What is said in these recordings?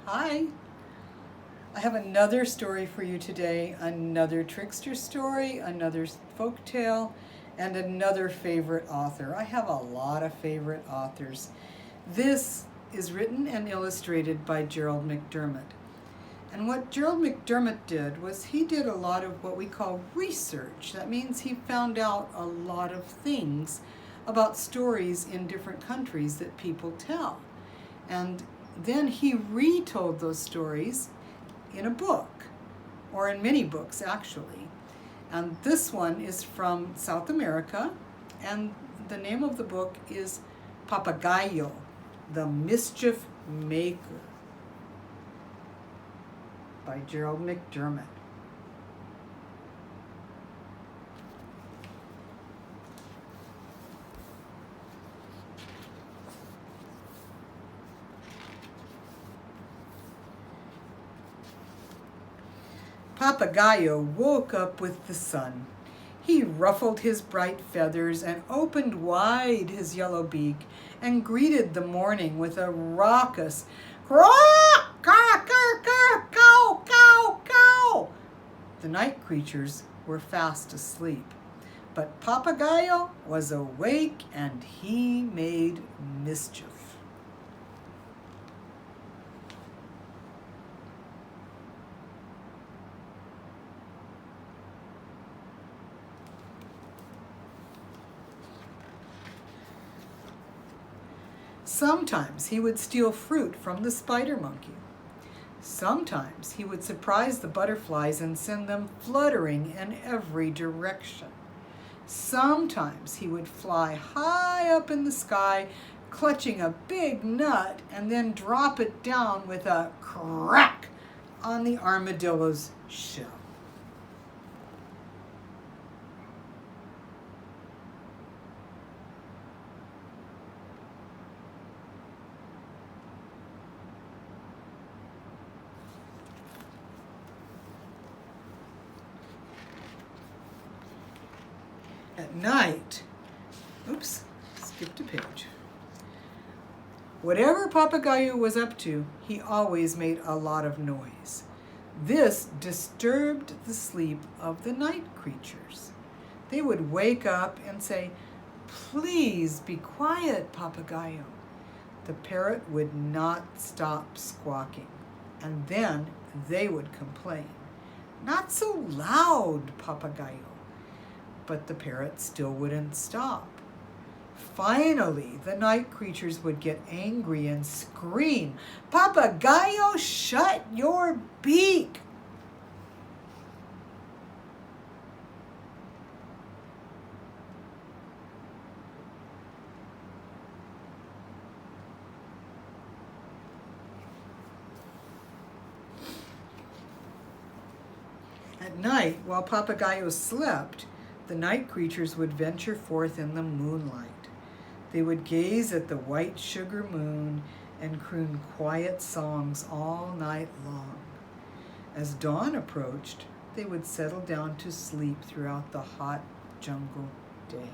Hi. I have another story for you today, another trickster story, another folk tale, and another favorite author. I have a lot of favorite authors. This is written and illustrated by Gerald McDermott. And what Gerald McDermott did was he did a lot of what we call research. That means he found out a lot of things about stories in different countries that people tell. And then he retold those stories in a book, or in many books actually. And this one is from South America, and the name of the book is Papagayo, the Mischief Maker, by Gerald McDermott. Papagayo woke up with the sun. He ruffled his bright feathers and opened wide his yellow beak and greeted the morning with a raucous "Caw, caw, caw, caw, caw, caw, caw." The night creatures were fast asleep, but Papagayo was awake and he made mischief. Sometimes he would steal fruit from the spider monkey. Sometimes he would surprise the butterflies and send them fluttering in every direction. Sometimes he would fly high up in the sky, clutching a big nut, and then drop it down with a crack on the armadillo's shell. At night, skipped a page. Whatever Papagayo was up to, he always made a lot of noise. This disturbed the sleep of the night creatures. They would wake up and say, "Please be quiet, Papagayo." The parrot would not stop squawking, and then they would complain, "Not so loud, Papagayo." But the parrot still wouldn't stop. Finally, the night creatures would get angry and scream, "Papagayo, shut your beak!" At night, while Papagayo slept, the night creatures would venture forth in the moonlight. They would gaze at the white sugar moon and croon quiet songs all night long. As dawn approached, they would settle down to sleep throughout the hot jungle day.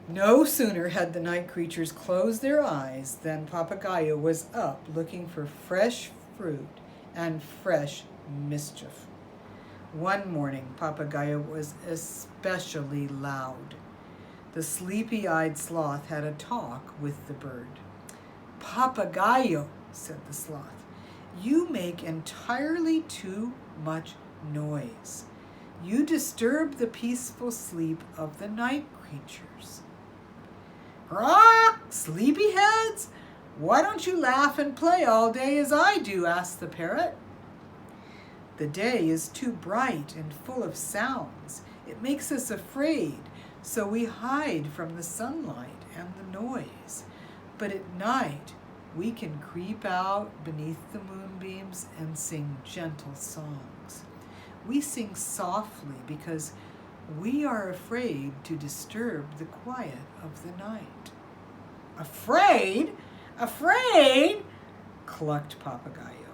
No sooner had the night creatures closed their eyes than Papagayo was up looking for fresh fruit and fresh mischief. One morning, Papagayo was especially loud. The sleepy-eyed sloth had a talk with the bird. "Papagayo," said the sloth, "you make entirely too much noise. You disturb the peaceful sleep of the night creatures." "Rock, sleepyheads! Why don't you laugh and play all day as I do?" asked the parrot. "The day is too bright and full of sounds. It makes us afraid, so we hide from the sunlight and the noise. But at night, we can creep out beneath the moonbeams and sing gentle songs. We sing softly because we are afraid to disturb the quiet of the night." "Afraid? Afraid?" clucked Papagayo.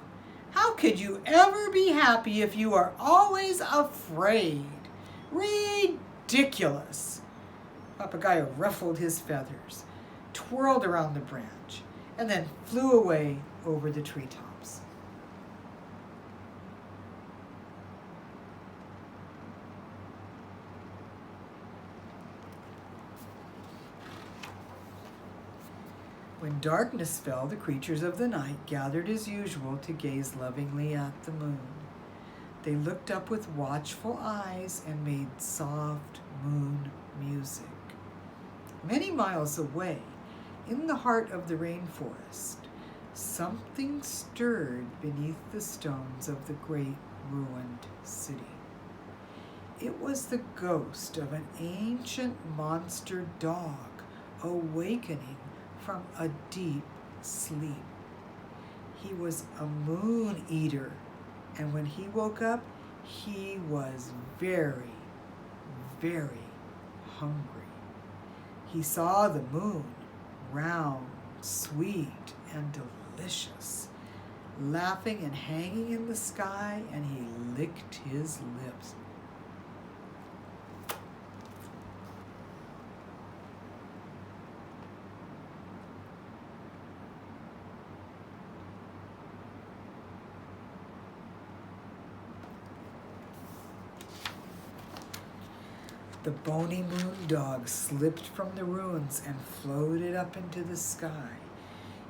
could you ever be happy if you are always afraid? Ridiculous. Papagayo ruffled his feathers, twirled around the branch, and then flew away over the treetops. When darkness fell, the creatures of the night gathered as usual to gaze lovingly at the moon. They looked up with watchful eyes and made soft moon music. Many miles away, in the heart of the rainforest, something stirred beneath the stones of the great ruined city. It was the ghost of an ancient monster dog awakening from a deep sleep. He was a moon eater, and when he woke up, he was very, very hungry. He saw the moon, round, sweet, and delicious, laughing and hanging in the sky, and he licked his lips. The bony moon dog slipped from the ruins and floated up into the sky.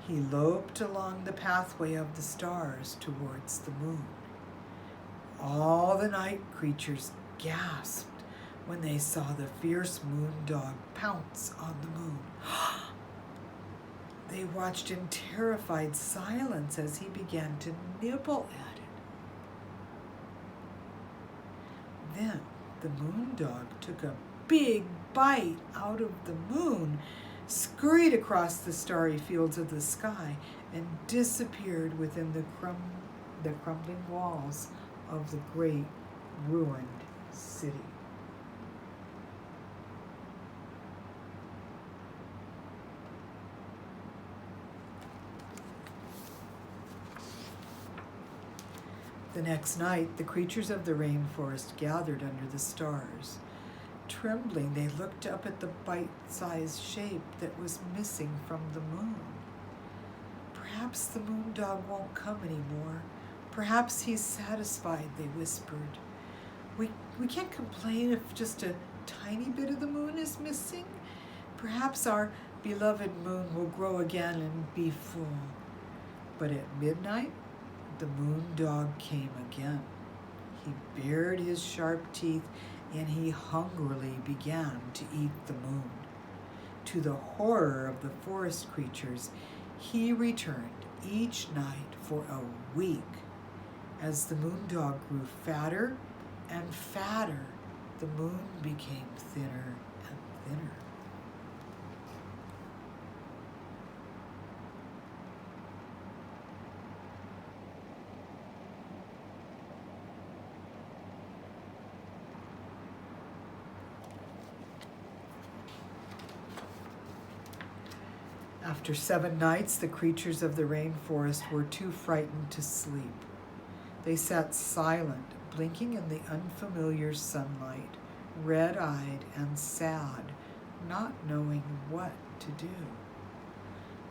He loped along the pathway of the stars towards the moon. All the night creatures gasped when they saw the fierce moon dog pounce on the moon. They watched in terrified silence as he began to nibble at it. Then the moon dog took a big bite out of the moon, scurried across the starry fields of the sky, and disappeared within the crumbling walls of the great ruined city. The next night, the creatures of the rainforest gathered under the stars. Trembling, they looked up at the bite-sized shape that was missing from the moon. Perhaps the moon dog won't come anymore. Perhaps he's satisfied, they whispered. We can't complain if just a tiny bit of the moon is missing. Perhaps our beloved moon will grow again and be full. But at midnight, the moon dog came again. He bared his sharp teeth and he hungrily began to eat the moon. To the horror of the forest creatures, he returned each night for a week. As the moon dog grew fatter and fatter, the moon became thinner and thinner. After 7 nights, the creatures of the rainforest were too frightened to sleep. They sat silent, blinking in the unfamiliar sunlight, red-eyed and sad, not knowing what to do.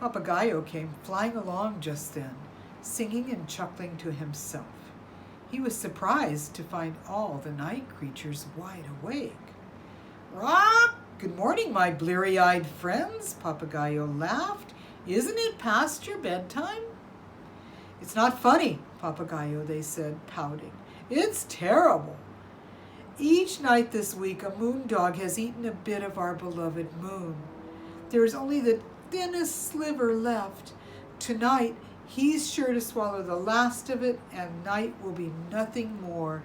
Papagayo came flying along just then, singing and chuckling to himself. He was surprised to find all the night creatures wide awake. "Rock! Good morning, my bleary-eyed friends," Papagayo laughed. "Isn't it past your bedtime?" "It's not funny, Papagayo," they said, pouting. "It's terrible. Each night this week, a moon dog has eaten a bit of our beloved moon. There is only the thinnest sliver left. Tonight, he's sure to swallow the last of it, and night will be nothing more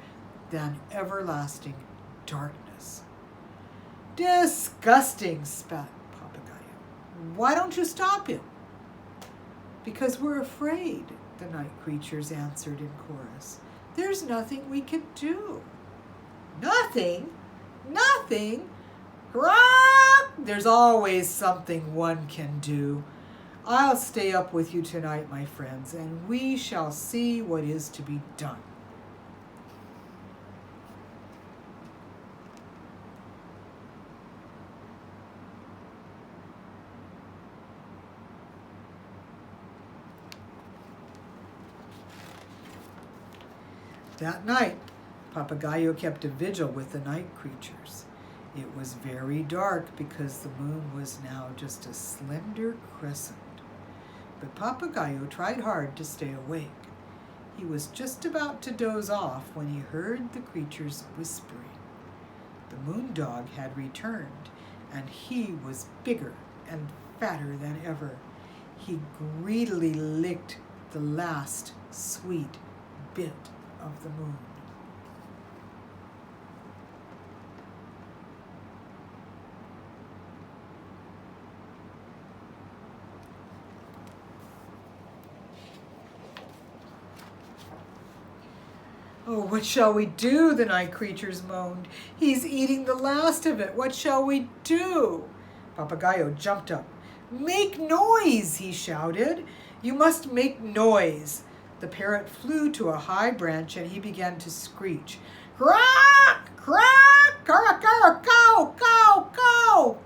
than everlasting darkness." "Disgusting," spat Papagayo. "Why don't you stop him?" "Because we're afraid," the night creatures answered in chorus. "There's nothing we can do." "Nothing? Nothing? Hurrah! There's always something one can do. I'll stay up with you tonight, my friends, and we shall see what is to be done. That night, Papagayo kept a vigil with the night creatures. It was very dark because the moon was now just a slender crescent. But Papagayo tried hard to stay awake. He was just about to doze off when he heard the creatures whispering. The moon dog had returned, and he was bigger and fatter than ever. He greedily licked the last sweet bit of the moon. Oh, what shall we do? The night creatures moaned. He's eating the last of it. What shall we do? Papagayo jumped up. Make noise, he shouted. You must make noise. The parrot flew to a high branch and he began to screech. Crack! Crack! Crack! Crack! Go! Go! Go!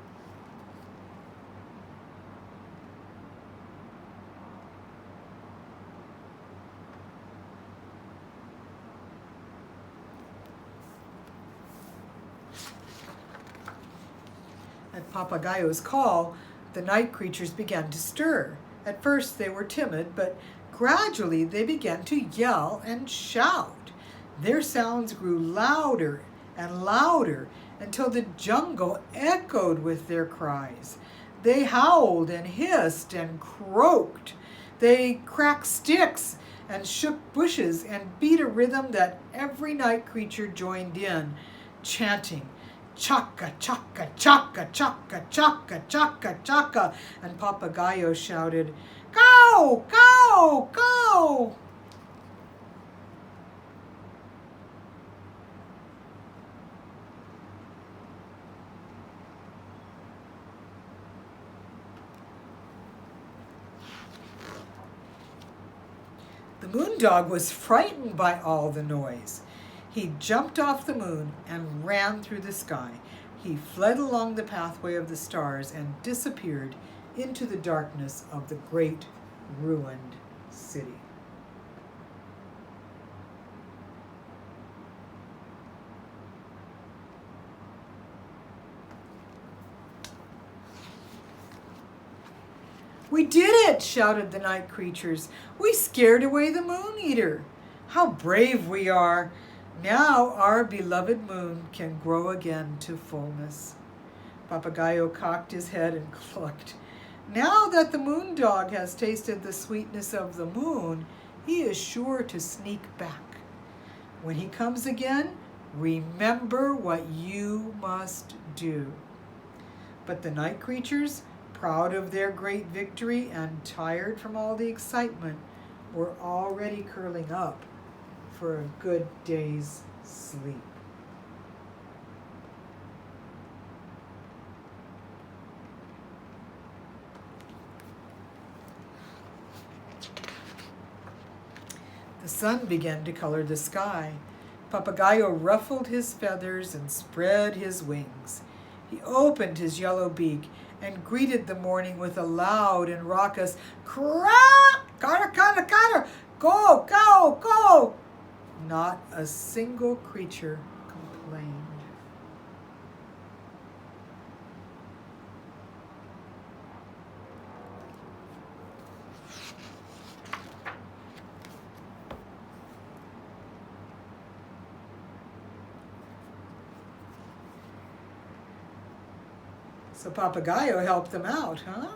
At Papagayo's call, the night creatures began to stir. At first they were timid, but gradually they began to yell and shout. Their sounds grew louder and louder until the jungle echoed with their cries. They howled and hissed and croaked. They cracked sticks and shook bushes and beat a rhythm that every night creature joined in, chanting, chaka, chaka, chaka, chaka, chaka, chaka, chaka. And Papagayo shouted, go, go, go. The moon dog was frightened by all the noise. He jumped off the moon and ran through the sky. He fled along the pathway of the stars and disappeared into the darkness of the great ruined city. We did it, shouted the night creatures. We scared away the moon eater. How brave we are. Now our beloved moon can grow again to fullness. Papagayo cocked his head and clucked. Now that the moon dog has tasted the sweetness of the moon, he is sure to sneak back. When he comes again, remember what you must do. But the night creatures, proud of their great victory and tired from all the excitement, were already curling up for a good day's sleep. The sun began to color the sky. Papagayo ruffled his feathers and spread his wings. He opened his yellow beak and greeted the morning with a loud and raucous crack! Carter, Carter, Carter! Go, go, go! Not a single creature complained. So Papagayo helped them out, huh?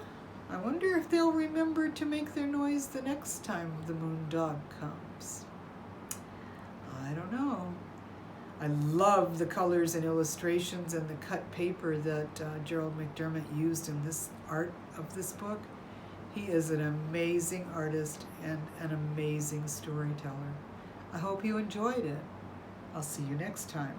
I wonder if they'll remember to make their noise the next time the moon dog comes. I don't know. I love the colors and illustrations and the cut paper that Gerald McDermott used in this art of this book. He is an amazing artist and an amazing storyteller. I hope you enjoyed it. I'll see you next time.